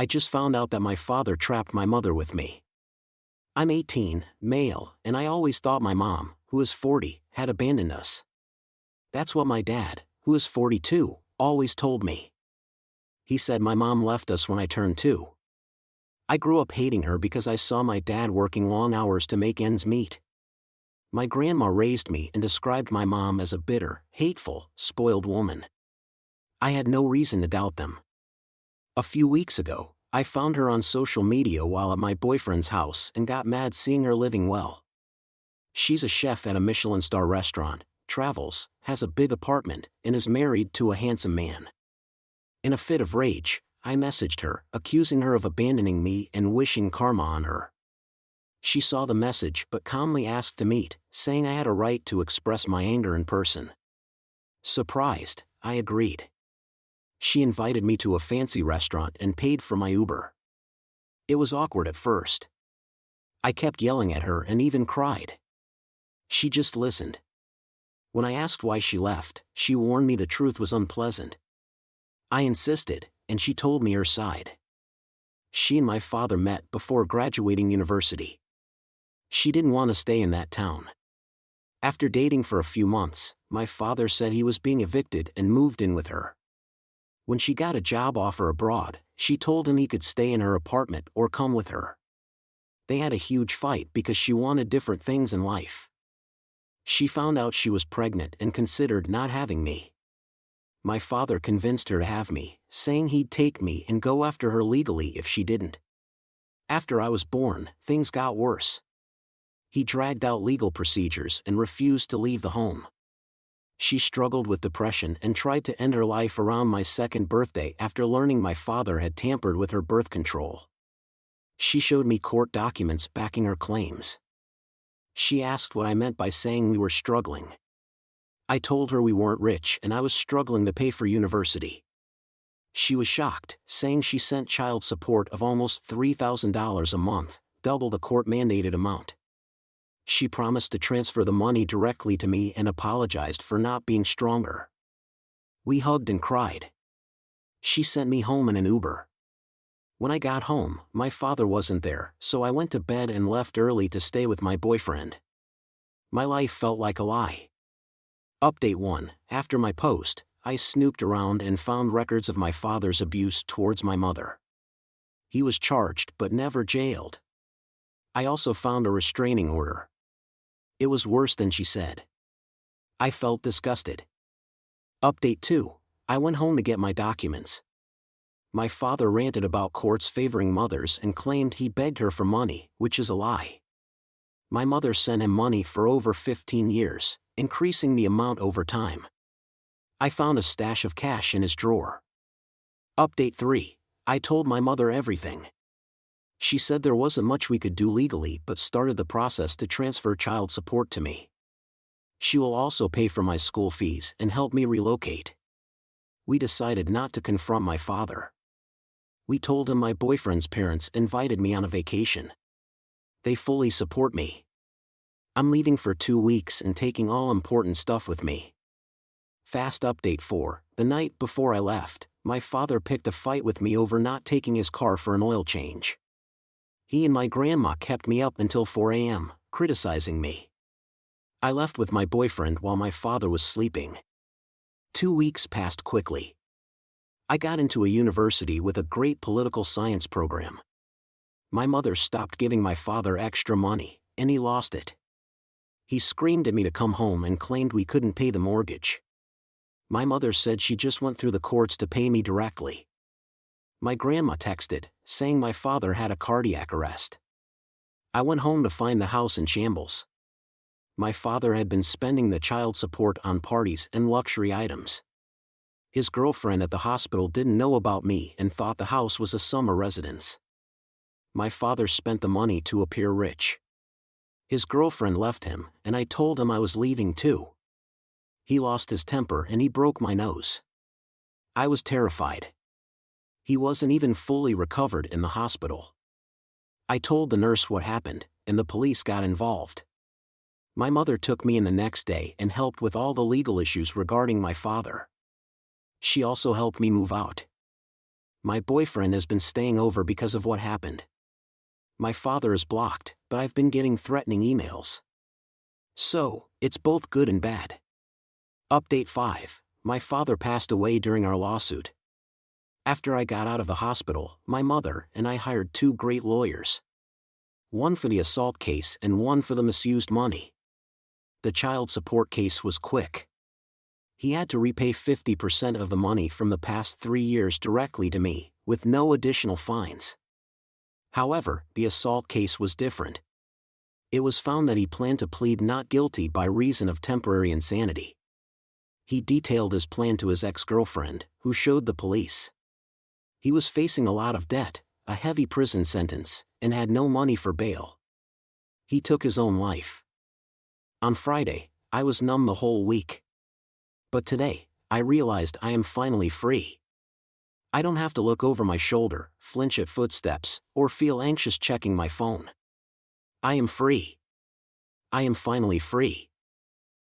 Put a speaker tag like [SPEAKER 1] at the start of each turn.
[SPEAKER 1] I just found out that my father trapped my mother with me. I'm 18, male, and I always thought my mom, who is 40, had abandoned us. That's what my dad, who is 42, always told me. He said my mom left us when I turned 2. I grew up hating her because I saw my dad working long hours to make ends meet. My grandma raised me and described my mom as a bitter, hateful, spoiled woman. I had no reason to doubt them. A few weeks ago, I found her on social media while at my boyfriend's house and got mad seeing her living well. She's a chef at a Michelin star restaurant, travels, has a big apartment, and is married to a handsome man. In a fit of rage, I messaged her, accusing her of abandoning me and wishing karma on her. She saw the message but calmly asked to meet, saying I had a right to express my anger in person. Surprised, I agreed. She invited me to a fancy restaurant and paid for my Uber. It was awkward at first. I kept yelling at her and even cried. She just listened. When I asked why she left, she warned me the truth was unpleasant. I insisted, and she told me her side. She and my father met before graduating university. She didn't want to stay in that town. After dating for a few months, my father said he was being evicted and moved in with her. When she got a job offer abroad, she told him he could stay in her apartment or come with her. They had a huge fight because she wanted different things in life. She found out she was pregnant and considered not having me. My father convinced her to have me, saying he'd take me and go after her legally if she didn't. After I was born, things got worse. He dragged out legal procedures and refused to leave the home. She struggled with depression and tried to end her life around my 2nd birthday after learning my father had tampered with her birth control. She showed me court documents backing her claims. She asked what I meant by saying we were struggling. I told her we weren't rich and I was struggling to pay for university. She was shocked, saying she sent child support of almost $3,000 a month, double the court-mandated amount. She promised to transfer the money directly to me and apologized for not being stronger. We hugged and cried. She sent me home in an Uber. When I got home, my father wasn't there, so I went to bed and left early to stay with my boyfriend. My life felt like a lie. Update 1. After my post, I snooped around and found records of my father's abuse towards my mother. He was charged but never jailed. I also found a restraining order. It was worse than she said. I felt disgusted. Update 2. I went home to get my documents. My father ranted about courts favoring mothers and claimed he begged her for money, which is a lie. My mother sent him money for over 15 years, increasing the amount over time. I found a stash of cash in his drawer. Update 3. I told my mother everything. She said there wasn't much we could do legally but started the process to transfer child support to me. She will also pay for my school fees and help me relocate. We decided not to confront my father. We told him my boyfriend's parents invited me on a vacation. They fully support me. I'm leaving for 2 weeks and taking all important stuff with me. Fast update 4. The night before I left, my father picked a fight with me over not taking his car for an oil change. He and my grandma kept me up until 4 a.m., criticizing me. I left with my boyfriend while my father was sleeping. 2 weeks passed quickly. I got into a university with a great political science program. My mother stopped giving my father extra money, and he lost it. He screamed at me to come home and claimed we couldn't pay the mortgage. My mother said she just went through the courts to pay me directly. My grandma texted, saying my father had a cardiac arrest. I went home to find the house in shambles. My father had been spending the child support on parties and luxury items. His girlfriend at the hospital didn't know about me and thought the house was a summer residence. My father spent the money to appear rich. His girlfriend left him, and I told him I was leaving too. He lost his temper and he broke my nose. I was terrified. He wasn't even fully recovered in the hospital. I told the nurse what happened, and the police got involved. My mother took me in the next day and helped with all the legal issues regarding my father. She also helped me move out. My boyfriend has been staying over because of what happened. My father is blocked, but I've been getting threatening emails. So, it's both good and bad. Update 5. My father passed away during our lawsuit. After I got out of the hospital, my mother and I hired 2 great lawyers. One for the assault case and one for the misused money. The child support case was quick. He had to repay 50% of the money from the past 3 years directly to me, with no additional fines. However, the assault case was different. It was found that he planned to plead not guilty by reason of temporary insanity. He detailed his plan to his ex-girlfriend, who showed the police. He was facing a lot of debt, a heavy prison sentence, and had no money for bail. He took his own life. On Friday, I was numb the whole week. But today, I realized I am finally free. I don't have to look over my shoulder, flinch at footsteps, or feel anxious checking my phone. I am free. I am finally free.